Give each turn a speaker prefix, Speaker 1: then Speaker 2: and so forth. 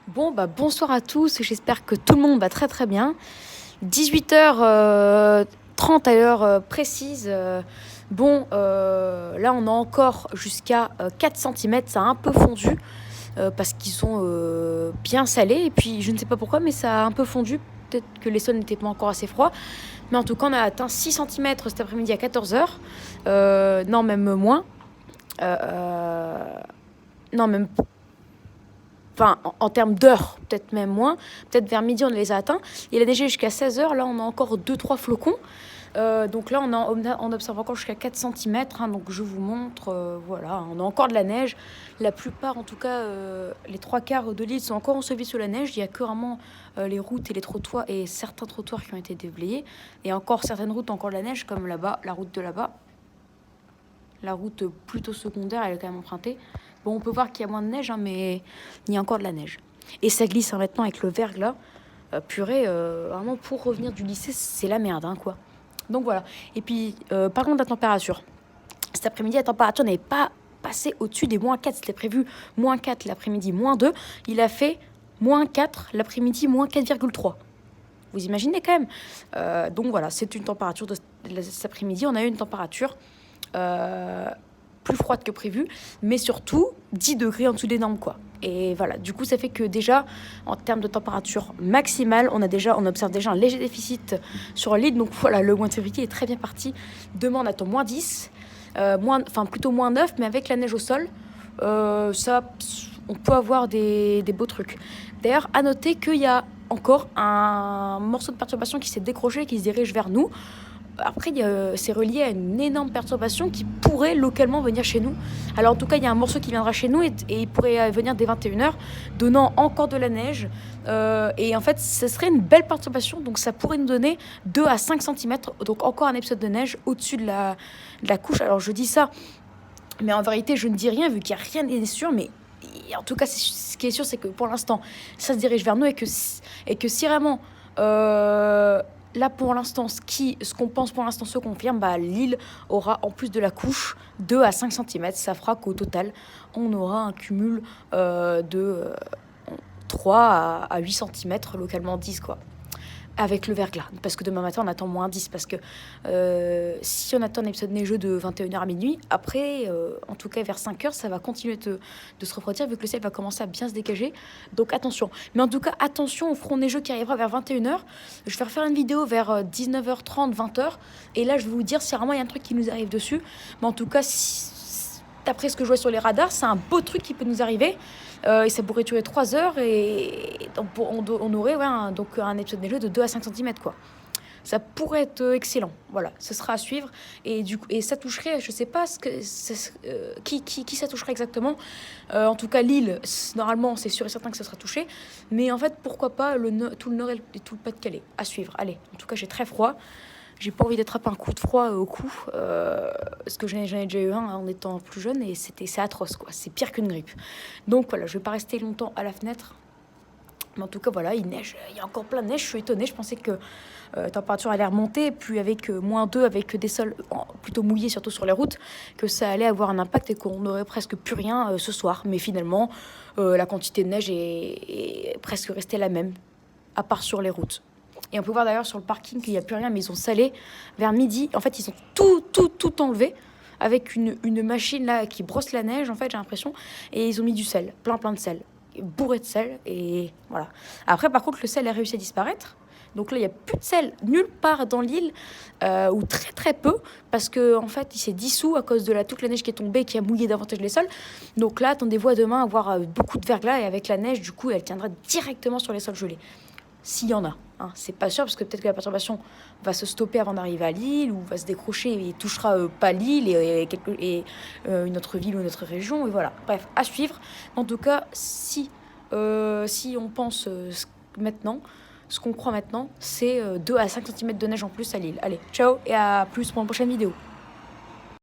Speaker 1: Bon, bonsoir à tous, j'espère que tout le monde va très très bien. 18h30 à l'heure précise. Là on a encore jusqu'à 4 cm, ça a un peu fondu parce qu'ils sont bien salés. Et puis je ne sais pas pourquoi, mais ça a un peu fondu. Peut-être que les sols n'étaient pas encore assez froids. Mais en tout cas, on a atteint 6 cm cet après-midi à 14h. Non, même moins. Non, même Enfin, en termes d'heures, peut-être même moins. Peut-être vers midi, on les a atteints. Il a neigé jusqu'à 16h. Là, on a encore 2-3 flocons. Donc là, on observe encore jusqu'à 4 cm. Donc je vous montre. Voilà, on a encore de la neige. La plupart, en tout cas, les 3/4 de l'île sont encore ensevelis sous la neige. Il n'y a que vraiment les routes et les trottoirs et certains trottoirs qui ont été déblayés. Et encore certaines routes, encore de la neige, comme là-bas, la route de là-bas. La route plutôt secondaire, elle est quand même empruntée. Bon, on peut voir qu'il y a moins de neige, mais il y a encore de la neige. Et ça glisse maintenant avec le verglas. Purée, vraiment, pour revenir du lycée, c'est la merde, quoi. Donc voilà. Et puis, par contre, la température. Cet après-midi, la température n'avait pas passé au-dessus des -4. C'était prévu -4 l'après-midi, -2. Il a fait -4 l'après-midi, -4,3. Vous imaginez quand même. Donc voilà, c'est une température de cet après-midi. On a eu une température plus froide que prévu, mais surtout 10 degrés en dessous des normes, quoi. Et voilà, du coup, ça fait que déjà, en termes de température maximale, on observe déjà un léger déficit sur l'île. Donc voilà, le mois de février est très bien parti. Demain, on attend -10, plutôt -9, mais avec la neige au sol, ça, on peut avoir des beaux trucs. D'ailleurs, à noter qu'il y a encore un morceau de perturbation qui s'est décroché et qui se dirige vers nous. Après, c'est relié à une énorme perturbation qui pourrait localement venir chez nous. Alors en tout cas, il y a un morceau qui viendra chez nous et il pourrait venir dès 21h, donnant encore de la neige. Et en fait, ce serait une belle perturbation, donc ça pourrait nous donner 2 à 5 cm, donc encore un épisode de neige au-dessus de la couche. Alors je dis ça, mais en vérité, je ne dis rien vu qu'il n'y a rien n'est sûr, mais en tout cas, ce qui est sûr, c'est que pour l'instant, ça se dirige vers nous et que si vraiment... Là, pour l'instant, ce qu'on pense pour l'instant se confirme, l'île aura, en plus de la couche, 2 à 5 cm. Ça fera qu'au total, on aura un cumul de 3 à 8 cm, localement 10, quoi. Avec le verglas, parce que demain matin on attend -10, parce que si on attend un épisode neigeux de 21h à minuit, après en tout cas vers 5h ça va continuer de se refroidir vu que le ciel va commencer à bien se dégager, donc attention. Mais en tout cas attention au front neigeux qui arrivera vers 21h. Je vais refaire une vidéo vers 19h30, 20h, et là je vais vous dire si vraiment il y a un truc qui nous arrive dessus. Mais en tout cas, d'après ce que je vois sur les radars, c'est un beau truc qui peut nous arriver. Et ça pourrait durer 3 heures et donc on aurait donc un épisode neigeux de 2 à 5 cm, quoi. Ça pourrait être excellent. Voilà, ce sera à suivre. Et du coup, ça toucherait, je sais pas qui ça toucherait exactement. En tout cas, l'île, normalement, c'est sûr et certain que ça sera touché. Mais en fait, pourquoi pas tout le nord et tout le Pas-de-Calais. À suivre. Allez, en tout cas, j'ai très froid. J'ai pas envie d'attraper un coup de froid au cou, parce que j'en ai déjà eu un en étant plus jeune et c'est atroce, quoi. C'est pire qu'une grippe. Donc voilà, je vais pas rester longtemps à la fenêtre. Mais en tout cas, voilà, il neige, il y a encore plein de neige. Je suis étonnée, je pensais que la température allait remonter, puis avec -2, avec des sols plutôt mouillés, surtout sur les routes, que ça allait avoir un impact et qu'on n'aurait presque plus rien ce soir. Mais finalement, la quantité de neige est presque restée la même, à part sur les routes. Et on peut voir d'ailleurs sur le parking qu'il n'y a plus rien, mais ils ont salé vers midi. En fait, ils ont tout enlevé avec une machine là qui brosse la neige, en fait, j'ai l'impression. Et ils ont mis du sel, plein de sel, bourré de sel. Et voilà. Après, par contre, le sel a réussi à disparaître. Donc là, il n'y a plus de sel nulle part dans l'île, ou très très peu, parce que en fait, il s'est dissous à cause de toute la neige qui est tombée, qui a mouillé davantage les sols. Donc là, attendez-vous à demain avoir beaucoup de verglas, et avec la neige, du coup, elle tiendra directement sur les sols gelés. S'il y en a. C'est pas sûr, parce que peut-être que la perturbation va se stopper avant d'arriver à Lille, ou va se décrocher et touchera pas Lille et une autre ville ou une autre région. Et voilà. Bref, à suivre. En tout cas, si on pense maintenant, ce qu'on croit maintenant, c'est 2 à 5 cm de neige en plus à Lille. Allez, ciao et à plus pour une prochaine vidéo.